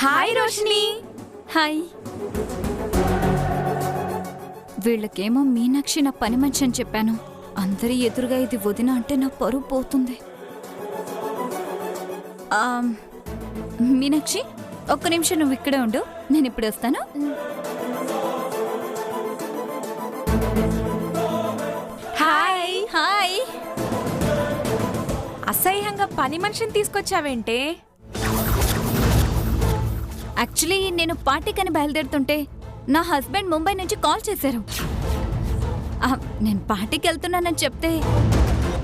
Hi Roshini. Hi. వీళ్ళకేమో Meenakshi నా పని మనిషి అని చెప్పాను. అందరి ఎదురుగా ఇది వదిన అంటే నా పరువు పోతుంది. మీనాక్షి, ఒక్క నిమిషం నువ్వు ఇక్కడే ఉండు, నేను ఇప్పుడు వస్తాను. హాయ్. హాయ్. అసహ్యంగా పని మనిషిని తీసుకొచ్చావేంటే? యాక్చువల్లీ నేను పార్టీకని బయలుదేరుతుంటే నా హస్బెండ్ ముంబై నుంచి కాల్ చేశారు. నేను పార్టీకి వెళ్తున్నానని చెప్తే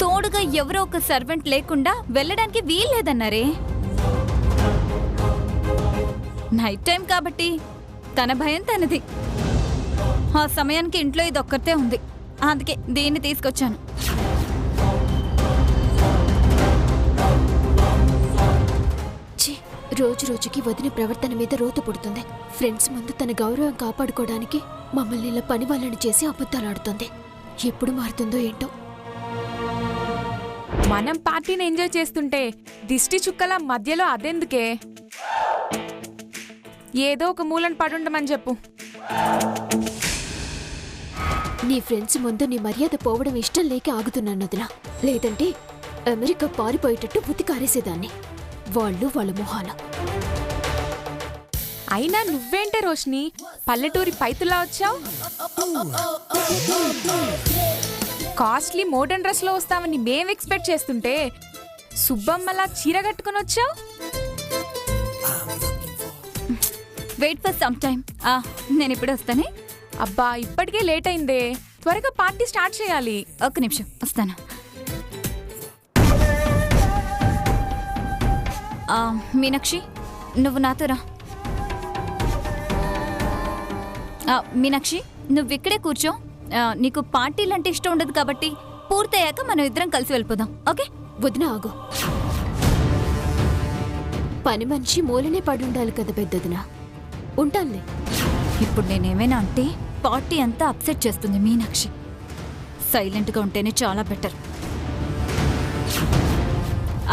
తోడుగా ఎవరో ఒక సర్వెంట్ లేకుండా వెళ్ళడానికి వీల్లేదన్నారే. నైట్ టైం కాబట్టి తన భయం తనది. ఆ సమయానికి ఇంట్లో ఇది ఒక్కతే ఉంది, అందుకే దీన్ని తీసుకొచ్చాను. రోజు రోజుకి వదిన ప్రవర్తన మీద రోత పుడుతుంది. ఫ్రెండ్స్ ముందు తన గౌరవం కాపాడుకోవడానికి మమ్మల్ని ఇలా పని వాళ్ళని చేసి అబద్ధాలాడుతుంది. ఎప్పుడు మారుతుందో ఏంటో. మనం పార్టీని ఎంజాయ్ చేస్తుంటే దిష్టి చుక్కల మధ్యలో అదెందుకే? ఏదో ఒక మూలను పడుండమని చెప్పు. నీ ఫ్రెండ్స్ ముందు నీ మర్యాద పోవడం ఇష్టం లేక ఆగుతున్నాను వదినా. లేదంటే అమెరికా పారిపోయేటట్టు బుద్ధి కారేసేదాన్ని. వాళ్ళు వాళ్ళ మొహాల. అయినా నువ్వేంటే రోషిని పల్లెటూరి పైతులా వచ్చావు? కాస్ట్లీ మోడర్న్ డ్రెస్ లో వస్తావని మేం ఎక్స్పెక్ట్ చేస్తుంటే సుబ్బమ్మలా చీర కట్టుకుని వచ్చావు. Wait for some time. నేను ఇప్పుడు వస్తానే. అబ్బా, ఇప్పటికే లేట్ అయిందే, త్వరగా పార్టీ స్టార్ట్ చేయాలి. ఒక్క నిమిషం వస్తాను. మీనాక్షి, నువ్వు నాతో రా. మీనాక్షి, నువ్వు ఇక్కడే కూర్చో. నీకు పార్టీలంటే ఇష్టం ఉండదు కాబట్టి పూర్తయ్యాక మనం ఇద్దరం కలిసి వెళ్ళిపోదాం, ఓకే? వదిన ఆగు. పని మనిషి మూలనే పడుండాలి కదా పెద్దదిన. ఉంటానులే. ఇప్పుడు నేనేమైనా అంటే పార్టీ అంతా అప్సెట్ చేస్తుంది మీనాక్షి. సైలెంట్గా ఉంటేనే చాలా బెటర్.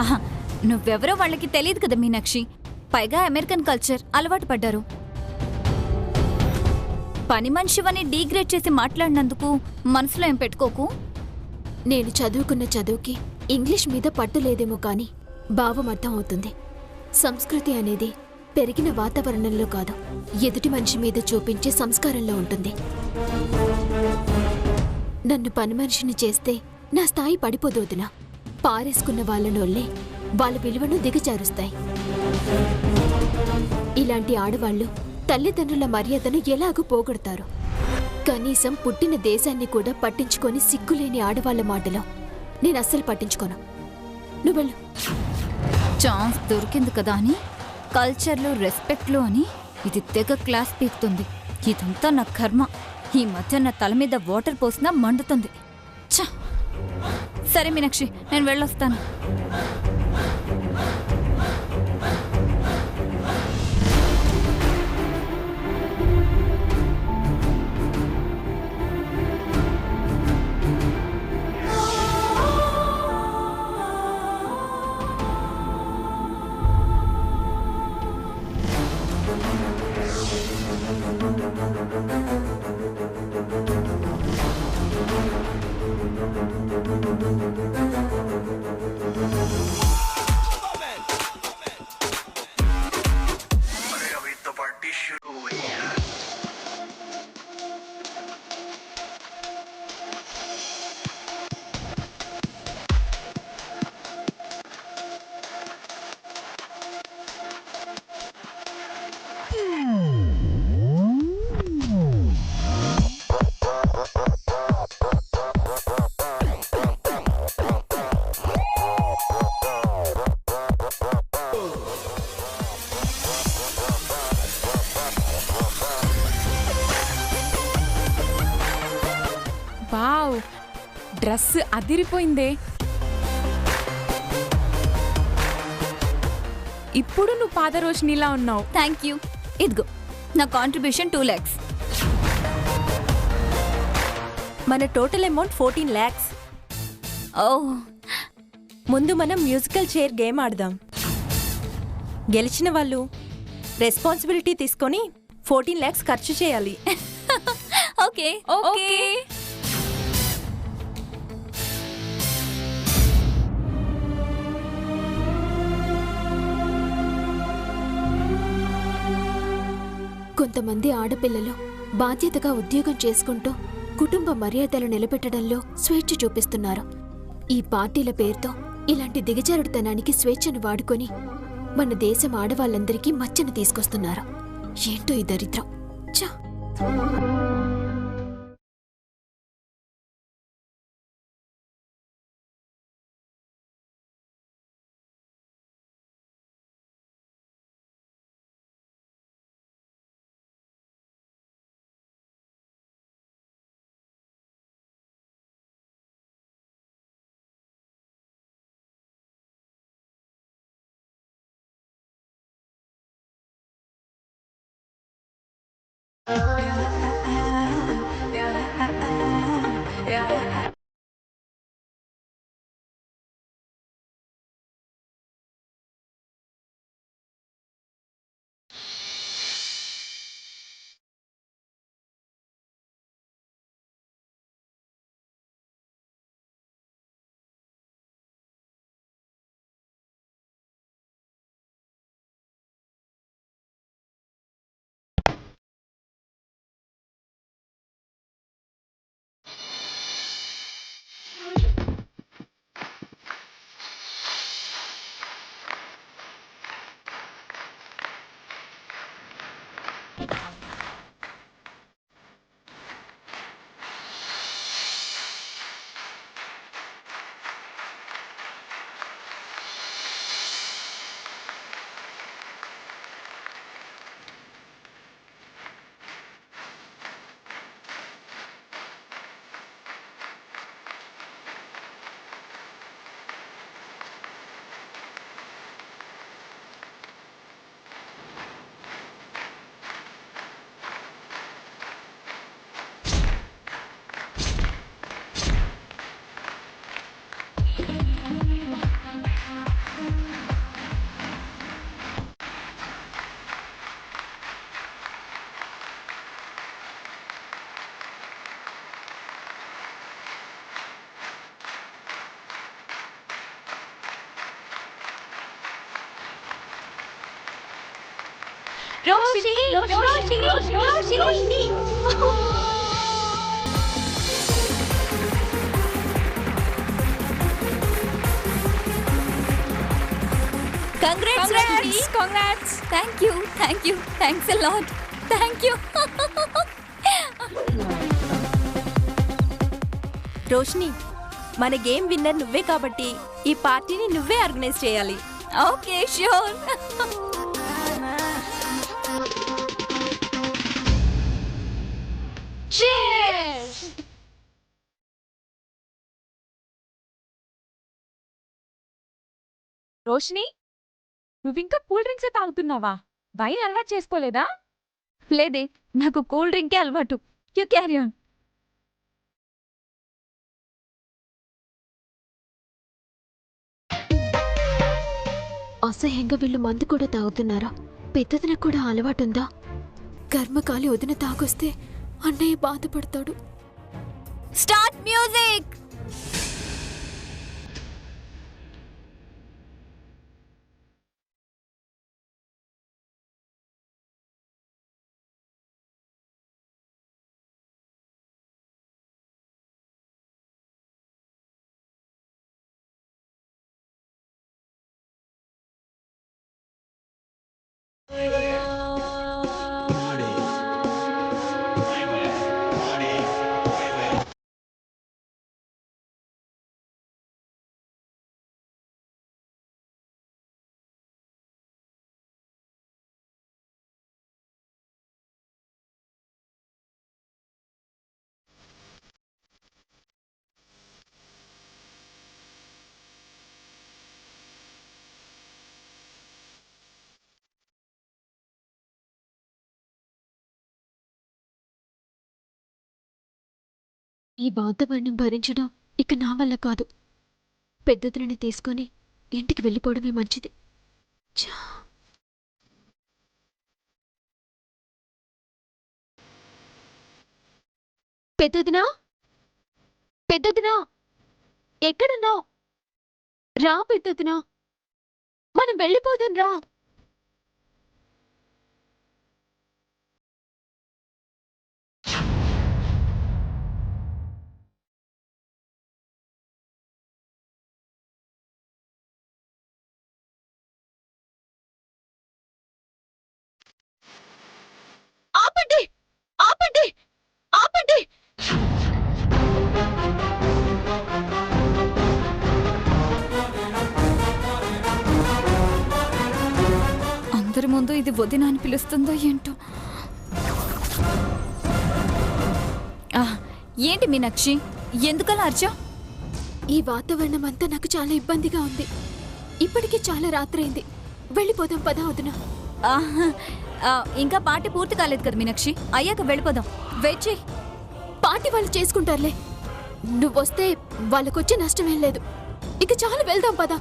ఆహా, నువ్వెవరో వాళ్ళకి తెలియదు కదా మీనాక్షి. పైగా అమెరికన్ కల్చర్ అలవాటు పడ్డారు. పని మనిషివని డీగ్రేడ్ చేసి మాట్లాడినందుకు మనసులో ఏం పెట్టుకోకు. నేను చదువుకున్న చదువుకి ఇంగ్లీష్ మీద పట్టు లేదేమో కానీ భావం అర్థం అవుతుంది. సంస్కృతి అనేది పెరిగిన వాతావరణంలో కాదు, ఎదుటి మనిషి మీద చూపించే సంస్కారంలో ఉంటుంది. నన్ను పని మనిషిని చేస్తే నా స్థాయి పడిపోదోదినా. పారేసుకున్న వాళ్ళనోళ్ళే వాళ్ళ విలువను దిగజారుస్తాయి. ఇలాంటి ఆడవాళ్లు తల్లిదండ్రుల మర్యాదను ఎలాగూ పోగొడతారు. కనీసం పుట్టిన దేశాన్ని కూడా పట్టించుకొని సిగ్గులేని ఆడవాళ్ల మాటలో నేను అస్సలు పట్టించుకోను. నువ్వెళ్ళు. ఛాన్స్ దొరికింది కదా అని కల్చర్లు రెస్పెక్ట్లు అని ఇది తెగ క్లాస్ పీకుతుంది. ఇదంతా నా కర్మ. ఈ మధ్య నా తల మీద వాటర్ పోసినా మండుతుంది. ఛ! సరే మీనాక్షి, నేను వెళ్ళొస్తాను. వావ్, డ్రెస్ అదిరిపోయిందే. ఇప్పుడు నువ్వు పాత రోషినిలా ఉన్నావు. Thank you. ఇదిగో నా కాంట్రిబ్యూషన్ 2 lakhs. మన టోటల్ అమౌంట్ 14 lakhs. ఓహ్, ముందు మనం మ్యూజికల్ చైర్ గేమ్ ఆడదాం. గెలిచిన వాళ్ళు రెస్పాన్సిబిలిటీ తీసుకొని 14 lakhs ఖర్చు చేయాలి. Okay okay. కొంతమంది ఆడపిల్లలు బాధ్యతగా ఉద్యోగం చేసుకుంటూ కుటుంబ మర్యాదలు నిలబెట్టడంలో స్వేచ్ఛ చూపిస్తున్నారు. ఈ పార్టీల పేరుతో ఇలాంటి దిగజారుడుతనానికి స్వేచ్ఛను వాడుకొని మన దేశం ఆడవాళ్ళందరికీ మచ్చను తీసుకొస్తున్నారు. ఏంటో ఈ దరిద్రం. ఛ! Congrats Roshini. Congrats. Thank you thanks a lot. Thank you. Roshini, మన గేమ్ విన్నర్ నువ్వే కాబట్టి ఈ పార్టీని నువ్వే ఆర్గనైజ్ చేయాలి. Okay sure. రోషిని, నువ్వింకా కూల్ డ్రింక్స్ తాగుతున్నావా? వైన్ అలవాటు చేసుకోలేదా? లేదే, నాకు కూల్ డ్రింకే అలవాటు. You carry on. అసహ్యంగా వీళ్ళు మందు కూడా తాగుతున్నారా? పెద్దదిన కూడా అలవాటుందా? కర్మకాలి వదిన తాగొస్తే అన్నయ్య బాధపడతాడు. Start music. ఈ వాతావరణం భరించడం ఇక నా వల్ల కాదు. పెద్దదిని తీసుకొని ఇంటికి వెళ్ళిపోవడమే మంచిది. ఛా! పెద్దదినా, పెద్దదినా, ఎక్కడున్నావు? రా పెద్దదినా, మనం వెళ్ళిపోదాం రా. ఆపండి, ఆపండి, ఆపండి. అందరి ముందు ఇది వదిన అని పిలుస్తుందో ఏంటో. ఆ, ఏంటి మీనాక్షి, ఎందుకలా అర్చా? ఈ వాతావరణం అంతా నాకు చాలా ఇబ్బందిగా ఉంది. ఇప్పటికే చాలా రాత్రైంది. వెళ్ళిపోదాం పదా వదినా. ఇంకా పార్టీ పూర్తి కాలేదు కదా మీనాక్షి, అయ్యాక వెళ్ళిపోదాం. వెయిట్ చేయి. పార్టీ వాళ్ళు చేసుకుంటారులే. నువ్వొస్తే వాళ్ళకొచ్చే నష్టమేం లేదు. ఇక చాలా వెళ్దాం పదా.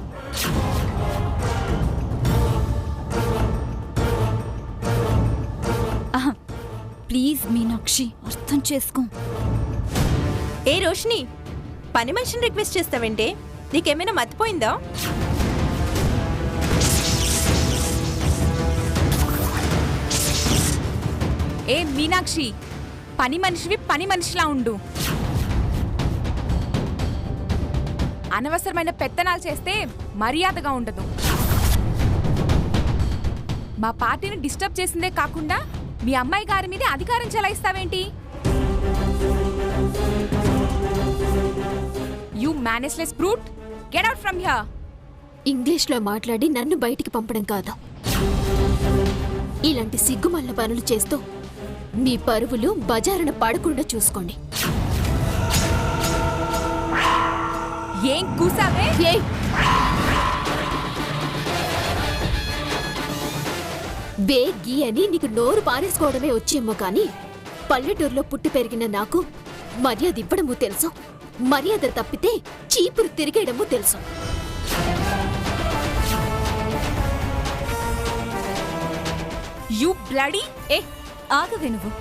ప్లీజ్ మీనాక్షి, అర్థం చేసుకో. ఏ రోషిని, పని మనిషిని రిక్వెస్ట్ చేస్తావంటే నీకేమైనా మర్చిపోయిందా? ఏ మీనాక్షి, పని మనిషివి పని మనిషిలా ఉండు. అనవసరమైన పెత్తనాలు చేస్తే మర్యాదగా ఉండదు. మా పార్టీని డిస్టర్బ్ చేసిందే కాకుండా మీ అమ్మాయి గారి మీద అధికారం చెలాయిస్తావేంటి? You mannerless brute, get out from here. ఇంగ్లీష్లో మాట్లాడి నన్ను బయటికి పంపడం కాదు. ఇలాంటి సిగ్గుమల్ల పనులు చేస్తూ మీ పరువులు బజారున పడకుండా చూసుకోండి. ఏం కూసావే? ఏయ్! బే గీ అని నీకు నోరు పారేసుకోవడమే వచ్చేమో కానీ పల్లెటూరులో పుట్టి పెరిగిన నాకు మర్యాద ఇవ్వడము తెలుసు, మర్యాద తప్పితే చీపురు తిరిగేయడము తెలుసు. You bloody! ఏ ఆగవే నువ్వు.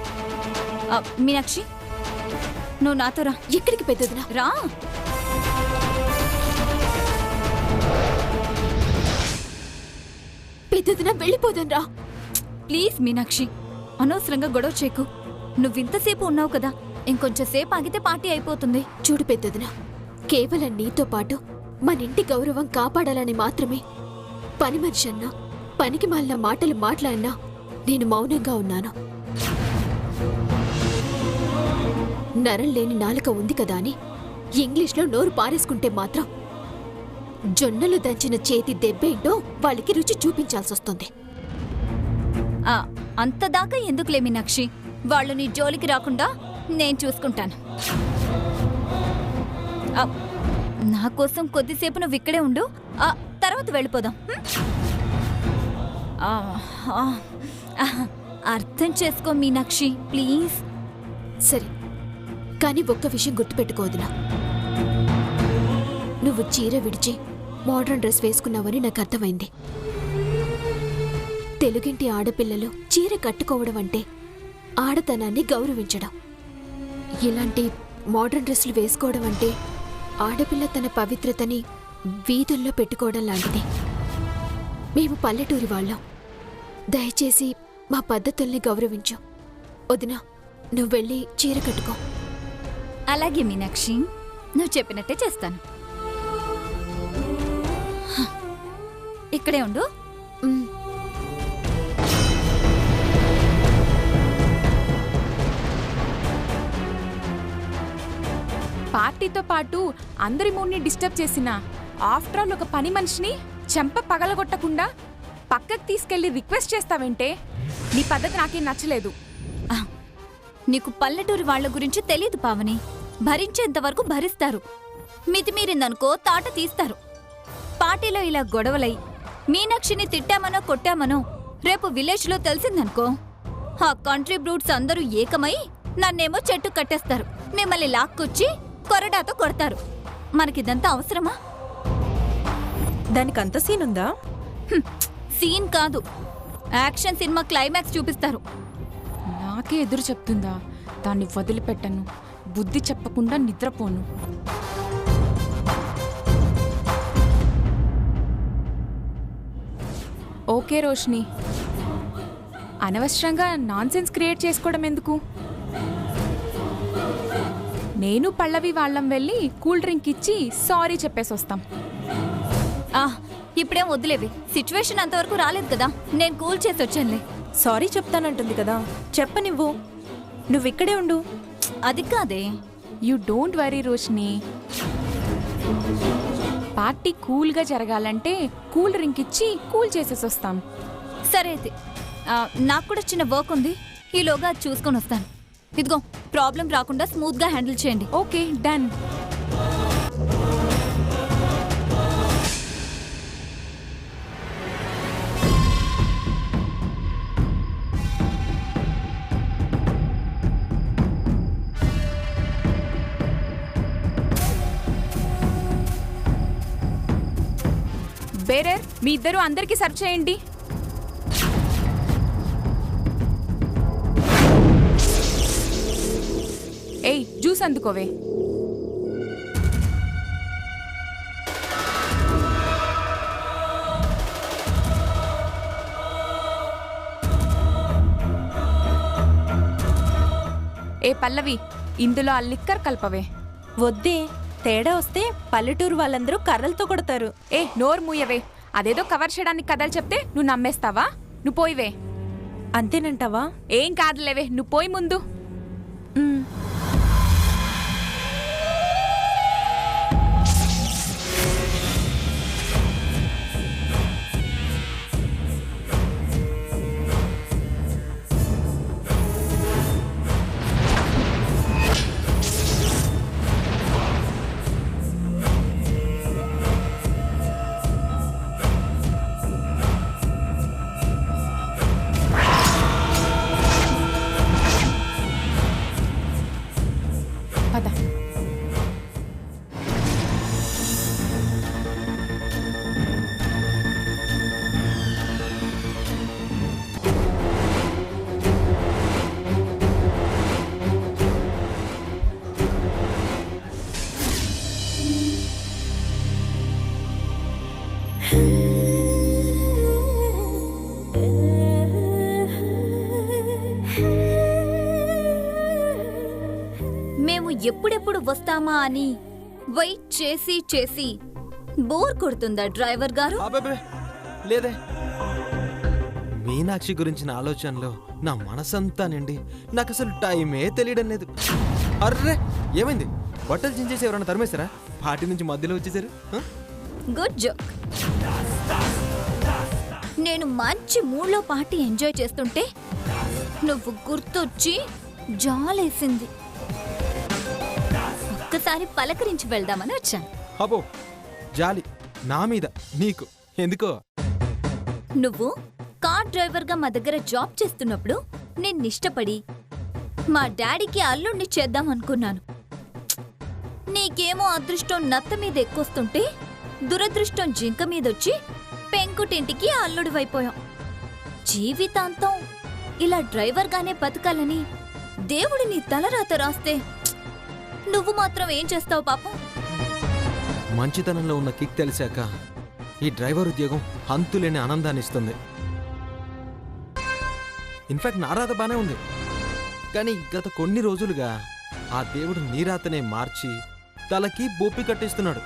మీనాక్షి, నువ్వు నాతో రా. ఎక్కడికి పెద్దదినా? రా. పెద్దదినా, వెళ్ళిపోదాం రా. ప్లీజ్ మీనాక్షి, అనవసరంగా గొడవ చేయకు. నువ్వింతసేపు ఉన్నావు కదా, ఇంకొంచెం సేపు ఆగితే పార్టీ అయిపోతుంది. చూడు పెద్దదినా, కేవలం నీతో పాటు మన ఇంటి గౌరవం కాపాడాలని మాత్రమే పని మనిషి అన్నా, పనికి మాలిన మాటలు మాట్లాడినా నేను మౌనంగా ఉన్నాను. నరం లేని నాలుక ఉంది కదా అని ఇంగ్లీష్లో నోరు పారేసుకుంటే మాత్రం జొన్నలు దంచిన చేతి దెబ్బేంటో వాళ్ళకి రుచి చూపించాల్సొస్తుంది. అంతదాకా ఎందుకులే మీనాక్షి, వాళ్ళు నీ జోలికి రాకుండా నేను చూసుకుంటాను. నా కోసం కొద్దిసేపు నువ్వు ఇక్కడే ఉండు, తర్వాత వెళ్ళిపోదాం. అర్థం చేసుకో మీనాక్షి, ప్లీజ్. సరే, కానీ ఒక్క విషయం గుర్తుపెట్టుకోదునా, నువ్వు చీర విడిచి మోడర్న్ డ్రెస్ వేసుకున్నావని నాకు అర్థమైంది. తెలుగింటి ఆడపిల్లలు చీర కట్టుకోవడం అంటే ఆడతనాన్ని గౌరవించడం. ఇలాంటి మోడర్న్ డ్రెస్సులు వేసుకోవడం అంటే ఆడపిల్ల తన పవిత్రతని వీధుల్లో పెట్టుకోవడం లాంటిది. మేము పల్లెటూరి వాళ్ళం. దయచేసి మా పద్ధతుల్ని గౌరవించు. వదినా, నువ్వు వెళ్ళి చీర కట్టుకో. అలాగే మీనాక్షి, నువ్వు చెప్పినట్టే చేస్తాను. ఇక్కడే ఉండు. పార్టీతో పాటు అందరి మూడ్ని డిస్టర్బ్ చేసిన ఆఫ్టర్ ఆల్ ఒక పని మనిషిని చెంప పగలగొట్టకుండా పక్కకు తీసుకెళ్లి రిక్వెస్ట్ చేస్తావంటే నీ పద్ధతి నాకేం నచ్చలేదు. నీకు పల్లెటూరి వాళ్ల గురించి తెలీదు పావని. భరించేంతవరకు భరిస్తారు, మితిమీరిందనుకో తాట తీస్తారు. పార్టీలో ఇలా గొడవలై మీనాక్షిని తిట్టామనో కొట్టామనో రేపు విలేజ్లో తెలిసిందనుకో, ఆ కంట్రీ బ్రూట్స్ అందరూ ఏకమై నన్నేమో చెట్టు కట్టేస్తారు, మిమ్మల్ని లాక్కొచ్చి కొరడాతో కొడతారు. మనకిదంతా అవసరమా? దానికంత సీన్ ఉందా? సీన్ కాదు, యాక్షన్ సినిమా క్లైమాక్స్ చూపిస్తారు. నాకే ఎదురు చెప్తుందా? దాన్ని వదిలిపెట్టను. బుద్ధి చెప్పకుండా నిద్రపోను. ఓకే రోష్ని, అనవసరంగా నాన్సెన్స్ క్రియేట్ చేసుకోవడం ఎందుకు? నేను పల్లవి వాళ్ళం వెళ్ళి కూల్ డ్రింక్ ఇచ్చి సారీ చెప్పేసి వస్తాం. ఇప్పుడేం వద్దులేవి, సిచ్యువేషన్ అంతవరకు రాలేదు కదా, నేను కూల్ చేసి వచ్చానులే. సారీ చెప్తానంటుంది కదా, చెప్పనివ్వు. నువ్విక్కడే ఉండు. అది కాదే. You don't worry Roshni, party కూల్గా జరగాలంటే కూల్ డ్రింక్ ఇచ్చి కూల్ చేసేసి వస్తాం. సరే అయితే నాకు కూడా చిన్న వర్క్ ఉంది, ఈలోగా అది చూసుకొని వస్తాను. ఇదిగో ప్రాబ్లం రాకుండా స్మూత్గా హ్యాండిల్ చేయండి. Okay done. బేరర్, మీ ఇద్దరు అందరికీ సర్వ్ చేయండి. ఏయ్, జ్యూస్ అందుకోవే. ఏ పల్లవి, ఇందులో ఆ లిక్కర్ కలపవే. వద్దే, తేడా వస్తే పల్లెటూరు వాళ్ళందరూ కర్రలతో కొడతారు. ఏ నోరు మూయవే, అదేదో కవర్ చేయడానికి కథలు చెప్తే నువ్వు నమ్మేస్తావా? నువ్వు పోయివే. అంతేనంటావా? ఏం కాదులేవే, నువ్వు పోయి ముందు. పద. మేము ఎప్పుడెప్పుడు వస్తామా అని వెయిట్ చేసి చేసి బోర్ కొడుతుందా డ్రైవర్ గారు? లేదే, మీనాక్షి గురించిన ఆలోచనలో నా మనసంతా నిండి నాకు అసలు టైమే తెలియడం లేదు. అర్రే, ఏమైంది? బట్టలు చించేసి ఎవరైనా తరిమేశారా? పార్టీ నుంచి మధ్యలో వచ్చేసారు. Good joke. నేను మంచి మూడ్లో పార్టీ ఎంజాయ్ చేస్తుంటే నువ్వు గుర్తొచ్చి జాలేసింది. ఒక్కసారి పలకరించి వెళ్దామని వచ్చాను. అబ్బో, జాలి నా మీద నీకు ఎందుకో? నువ్వు కార్ డ్రైవర్గా మా దగ్గర జాబ్ చేస్తున్నప్పుడు నేను ఇష్టపడి మా డాడీకి అల్లుణ్ణి చేద్దాం అనుకున్నాను. నీకేమో అదృష్టం నత్త మీద ఎక్కువస్తుంటే దురదృష్టం జింక మీదొచ్చి పెంకుటింటికి అల్లుడివైపోయాం. జీవితాంతం ఇలా డ్రైవర్గానే బతకాలని దేవుడి నీ తలరాత రాస్తే నువ్వు మాత్రం ఏం చేస్తావు పాపం? మంచితనంలో ఉన్న కిక్ తెలిసాక ఈ డ్రైవర్ ఉద్యోగం అంతులేని ఆనందాన్ని ఇస్తుంది. ఇన్ఫాక్ట్ నా రాత బానే ఉంది, కానీ గత కొన్ని రోజులుగా ఆ దేవుడు నీ రాతనే మార్చి తలకి బొప్పి కట్టిస్తున్నాడు.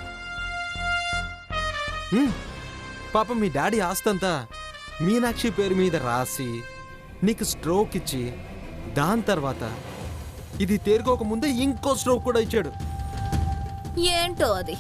పాపం మీ డాడీ ఆస్తంతా మీనాక్షి పేరు మీద రాసి నీకు స్ట్రోక్ ఇచ్చి దాని తర్వాత ఇది తేరుకోక ముందే ఇంకో స్ట్రోక్ కూడా ఇచ్చాడు. ఏంటో అది